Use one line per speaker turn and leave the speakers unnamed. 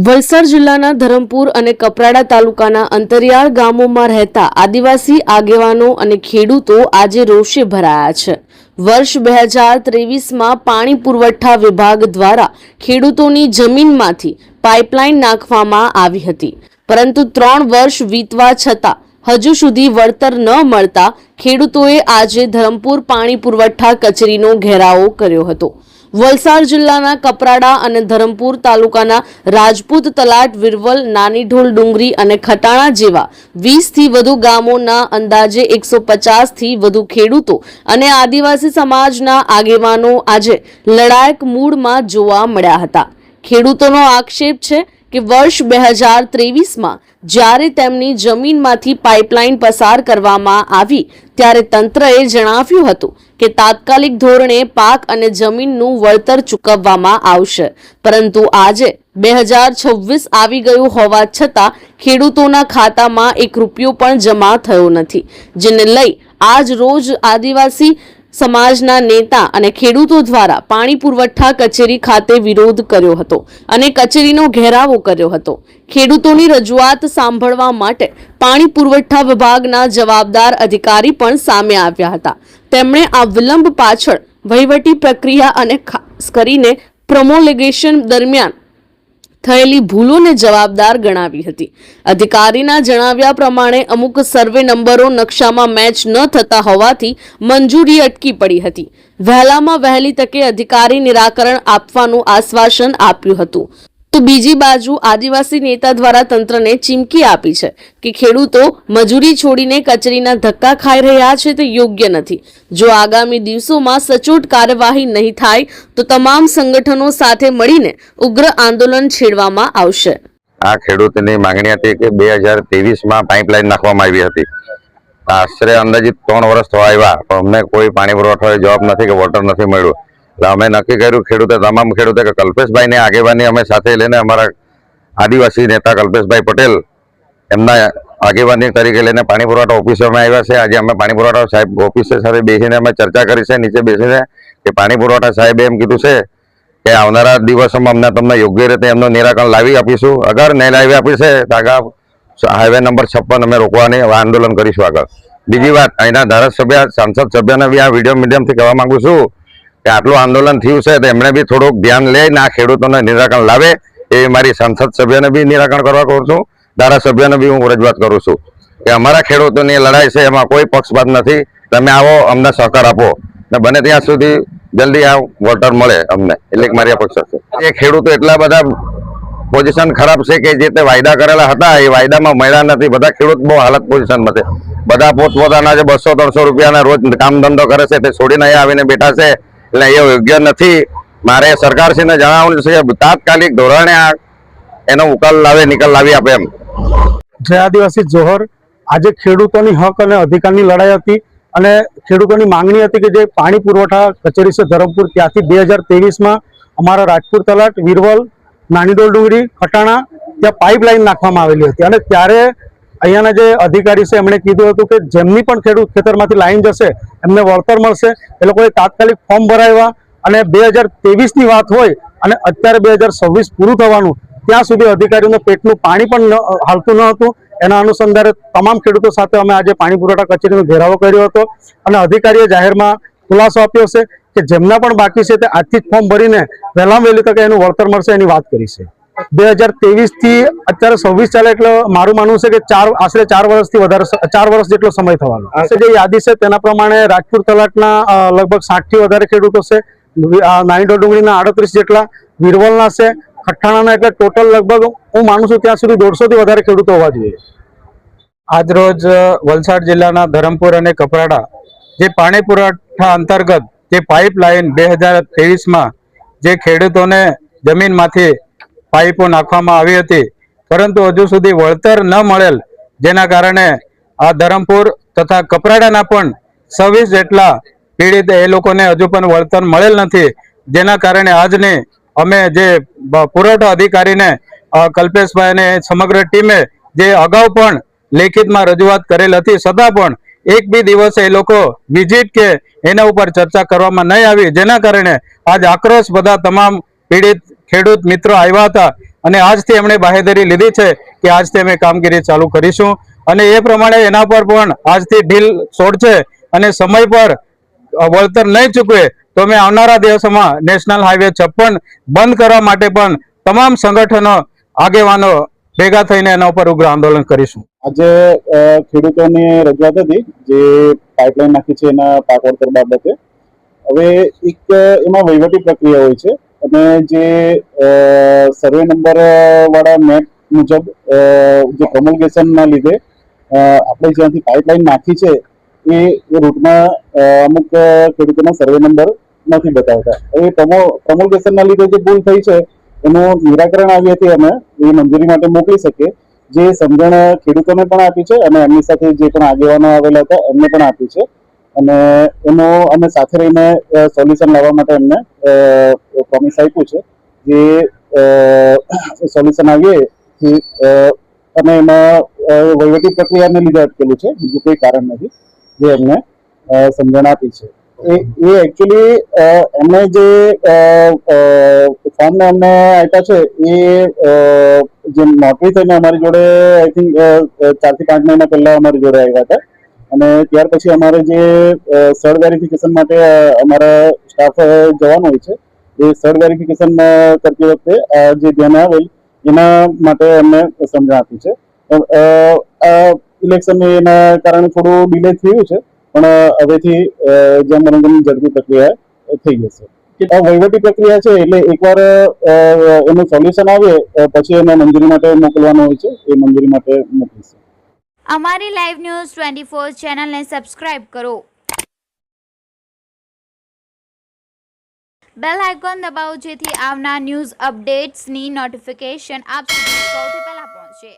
વલસાડ જિલ્લાના ધરમપુર અને કપરાડા તાલુકાના અંતરિયાળ ગામોમાં રહેતા આદિવાસી આગેવાનો અને ખેડૂતો આજે રોષે ભરાયા છે। વર્ષ 2023માં પાણી પુરવઠા વિભાગ દ્વારા ખેડૂતોની જમીનમાંથી પાઇપલાઇન નાખવામાં આવી હતી, પરંતુ 3 વર્ષ વીતવા છતાં હજુ સુધી વળતર ન મળતા ખેડૂતોએ આજે ધરમપુર પાણી પુરવઠા કચેરીનો ઘેરાવો કર્યો હતો। વલસાડ જિલ્લાના કપરાડા અને ધરમપુર તાલુકાના રાજપૂત તલાટ, વિરવલ, નાની ઢોલ ડુંગરી અને ખટાણા જેવા 20થી વધુ ગામોના અંદાજે 150 થી વધુ ખેડૂતો અને આદિવાસી સમાજના આગેવાનો આજે લડાયક મૂડમાં જોવા મળ્યા હતા। ખેડૂતોનો આક્ષેપ છે કે વર્ષ 2023માં જ્યારે તેમની જમીનમાંથી પાઇપલાઇન પસાર કરવામાં આવી ત્યારે તંત્રએ જણાવ્યું હતું કે તાત્કાલિક ધોરણે પાક અને જમીનનું વળતર ચૂકવવામાં આવશે, પરંતુ આજે 2026 આવી ગયું હોવા છતાં ખેડૂતોના ખાતામાં 1 રૂપિયો પણ જમા થયો નથી, જેને લઈ આજ રોજ આદિવાસી સમાજના નેતા અને ખેડૂતો દ્વારા પાણી પુરવઠા કચેરી ખાતે વિરોધ કર્યો હતો અને કચેરીનો ઘેરાવો કર્યો હતો। ખેડૂતોની રજૂઆત સાંભળવા માટે પાણી પુરવઠા વિભાગના જવાબદાર અધિકારી પણ સામે આવ્યા હતા। તેમણે આ વિલંબ પાછળ વહીવટી પ્રક્રિયા અને ખાસ કરીને પ્રોમોલિગેશન દરમિયાન થયેલી ભૂલોને જવાબદાર ગણાવી હતી। અધિકારીના જણાવ્યા પ્રમાણે અમુક સર્વે નંબરો નકશામાં મેચ ન થતા હોવાથી મંજૂરી અટકી પડી હતી। વહેલામાં વહેલી તકે અધિકારી નિરાકરણ આપવાનું આશ્વાસન આપ્યું હતું, તો બીજી બાજુ આદિવાસી નેતા દ્વારા તંત્રને ચીમકી આપી છે કે ખેડૂતો મજૂરી છોડીને કચેરીના ધક્કા ખાઈ રહ્યા છે તે યોગ્ય નથી। જો આગામી દિવસોમાં સચોટ કાર્યવાહી નહીં થાય તો તમામ સંગઠનો સાથે મળીને ઉગ્ર આંદોલન છેડવામાં આવશે।
આ ખેડૂતની માંગણી હતી કે 2023માં પાઇપલાઇન નાખવામાં આવી હતી। આશરે અંદાજિત 3 વર્ષ થવા આવ્યા, પણ અમને કોઈ પાણી પુરવઠાનો જવાબ નથી કે વોટર નથી મળ્યું। એટલે અમે નક્કી કર્યું તમામ ખેડૂતે કે કલ્પેશભાઈની આગેવાની અમે સાથે લઈને અમારા આદિવાસી નેતા કલ્પેશભાઈ પટેલ એમના આગેવાની તરીકે લઈને પાણી પુરવઠા ઓફિસે અમે આવ્યા છે। આજે અમે પાણી પુરવઠા સાહેબ ઓફિસે સાથે બેસીને અમે ચર્ચા કરી છે, નીચે બેસીને કે પાણી પુરવઠા સાહેબે એમ કીધું છે કે આવનારા દિવસોમાં અમને તમને યોગ્ય રીતે એમનું નિરાકરણ લાવી આપીશું। અગર નહીં લાવી આપીશે તો આગળ હાઈવે નંબર 56 અમે રોકવાની આંદોલન કરીશું આગળ। બીજી વાત, અહીંના ધારાસભ્ય સાંસદ સભ્યને બી આ વિડીયો મીડિયમથી કહેવા માંગુ છું કે આટલું આંદોલન થયું છે તો એમણે બી થોડુંક ધ્યાન લઈને આ ખેડૂતોને નિરાકરણ લાવે, એ મારી સાંસદ સભ્યને બી નિરાકરણ કરવા કહું છું, ધારાસભ્યને બી હું રજૂઆત કરું છું કે અમારા ખેડૂતોની લડાઈ છે, એમાં કોઈ પક્ષપાત નથી। તમે આવો, અમને સહકાર આપો ને બને ત્યાં સુધી જલ્દી આ વોટર મળે અમને, એટલે મારી અપેક્ષા છે। એ ખેડૂતો એટલા બધા પોઝિશન ખરાબ છે કે જે તે વાયદા કરેલા હતા એ વાયદામાં મળ્યા નથી। બધા ખેડૂત બહુ હાલત પોઝિશનમાં છે। બધા પોતપોતાના જે 200-300 રૂપિયાના રોજ કામ ધંધો કરે છે તે છોડીને અહીંયા આવીને બેઠા છે, એટલે એ યોગ્ય નથી। મારે સરકારશ્રીને જણાવવાનું છે કે તાત્કાલિક ધોરણે એનો ઉકેલ લાવે, નિકાલ લાવી આપે એમ।
જય આદિવાસી જોહર। આજે ખેડૂતોની હક અને અધિકારની લડાઈ હતી અને ખેડૂતોની માંગણી હતી કે જે પાણી પુરવઠા કચેરી છે ધરમપુર, ત્યાંથી 2023માં અમારા રાજપુર તલાટ, વિરવલ, નાની ઢોલ ડુંગરી, ખટાણા ત્યાં પાઇપલાઇન નાખવામાં આવેલી હતી અને ત્યારે અહીંયાના જે અધિકારી છે એમણે કીધું હતું કે જેમની પણ ખેડૂત ખેતરમાંથી લાઈન જશે એમને વળતર મળશે। એ લોકોએ તાત્કાલિક ફોર્મ ભરાવ્યા અને 2023ની વાત હોય અને અત્યારે 2026 પૂરું થવાનું ત્યાં સુધી અધિકારીઓને પેટનું પાણી પણ હાલતું ન હતું। એના અનુસંધાને તમામ ખેડૂતો સાથે અમે આજે પાણી પુરવઠા કચેરીનો ઘેરાવો કર્યો હતો અને અધિકારીએ જાહેરમાં ખુલાસો આપ્યો છે કે જેમના પણ બાકી છે તે આજથી જ ફોર્મ ભરીને વહેલામાં વહેલી તકે એનું વળતર મળશે એની વાત કરી છે। 2023થી અત્યારે 26 ચાલે એટલે મારું માનવું છે કે આશરે 4 વર્ષથી વધારે 4 વર્ષ જેટલો સમય થવાનો છે। જે યાદી છે તેના પ્રમાણે રાજપુર તલાટના લગભગ 60થી વધારે ખેડૂતો છે, નાની ઢોલ ડુંગરીના 38 જેટલા, વિરવલના છે, ખઠ્ઠાણાના, એટલે ટોટલ લગભગ હું માનું છું ત્યાં સુધી 150થી વધારે ખેડૂતો હોવા જોઈએ।
આજરોજ વલસાડ જિલ્લાના ધરમપુર અને કપરાડા જે પાણી પુરવઠા અંતર્ગત જે પાઇપલાઇન 2023માં જે ખેડૂતોને જમીનમાંથી પાઇપો નાખવામાં આવી હતી, પરંતુ હજુ સુધી વળતર ન મળેલ, જેના કારણે આ ધરમપુર તથા કપરાડાના પણ 26 જેટલા પીડિત એ લોકોને હજુ પણ વળતર મળેલ નથી। જેના કારણે આજને અમે જે પુરવઠા અધિકારીને કલ્પેશભાઈ અને સમગ્ર ટીમે જે અગાઉ પણ લેખિતમાં રજૂઆત કરેલ હતી, છતાં પણ એક બી દિવસે એ લોકો વિઝિટ કે એના ઉપર ચર્ચા કરવામાં નહીં આવી, જેના કારણે આજ આક્રોશ બધા તમામ પીડિત ખેડૂત મિત્રો આવ્યા હતા અને આજથી એમણે બાહેધરી લીધી છે કે આજથી અમે કામગીરી ચાલુ કરીશું અને એ પ્રમાણે એના પર પણ આજથી ઢીલ છોડશે અને સમય પર વળતર નહીં ચૂકવે તો અમે આવનારા દિવસોમાં નેશનલ હાઈવે 56 બંધ કરવા માટે પણ તમામ સંગઠનો આગેવાનો ભેગા થઈને એના ઉપર ઉગ્ર આંદોલન કરીશું.
આજે ખેડૂતોની રજૂઆત હતી જે પાઇપલાઇન નાખી છે એના પાક વળતર બાબતે. હવે એક એમાં વહીવટી પ્રક્રિયા હોય છે અને જે સર્વે નંબર વાળા મેપ મુજબ જે પ્રોમલ્ગેશનના લીધે આપણે જ્યાંથી પાઇપલાઇન નાખી છે એ રૂટમાં અમુક ખેડૂતોના સર્વે નંબર નથી બતાવતા. હવે પ્રોમલ્ગેશનના લીધે જે ભૂલ થઈ છે એનું નિરાકરણ આવ્યાથી અમે એ મંજૂરી માટે મોકલી શકીએ. જે સમજણ ખેડૂતોને પણ આપી છે અને એમની સાથે જે પણ આગેવાનો આવેલા હતા એમને પણ આપી છે અને એનો અમે સાથે રહીને સોલ્યુશન લાવવા માટે એમને પ્રોમિસ આપ્યું છે. જે સોલ્યુશન આવીએ અને એમાં વહીવટી પ્રક્રિયાને લીધે અટકેલું છે, બીજું કોઈ કારણ નથી, જે એમને સમજણ આપી છે. એ એકચ્યુઅલી એમને જે ફોર્મ અમને આપ્યા છે એ જે નોટરી થઈને અમારી જોડે આઈ થિંક 4 થી 5 મહિના પહેલા અમારી જોડે આવ્યા હતા અને ત્યાર પછી અમારે જે સ્થળ વેરિફિકેશન માટે અમારા સ્ટાફ જવાનો હોય છે એ સ્થળ વેરિફિકેશન કરતી વખતે જે ધ્યાન આવેલ એના માટે અમને સમજણ આપી છે. ઇલેક્શન એના કારણે થોડું ડિલે થયું છે પણ હવેથી જેમ બને તેમ ઝડપી પ્રક્રિયા થઈ જશે. વહીવટી પ્રક્રિયા છે એટલે એકવાર એનું સોલ્યુશન આવે પછી એને મંજૂરી માટે મોકલવાનું હોય છે, એ મંજૂરી માટે મોકલીશું.
અમારી લાઈવ ન્યૂઝ 24 ચેનલને સબસ્ક્રાઇબ કરો, બેલ આઇકોન દબાવો જેથી આવનાર ન્યૂઝ અપડેટ્સની નોટિફિકેશન આપ સુધી સૌથી પહેલા પહોંચે.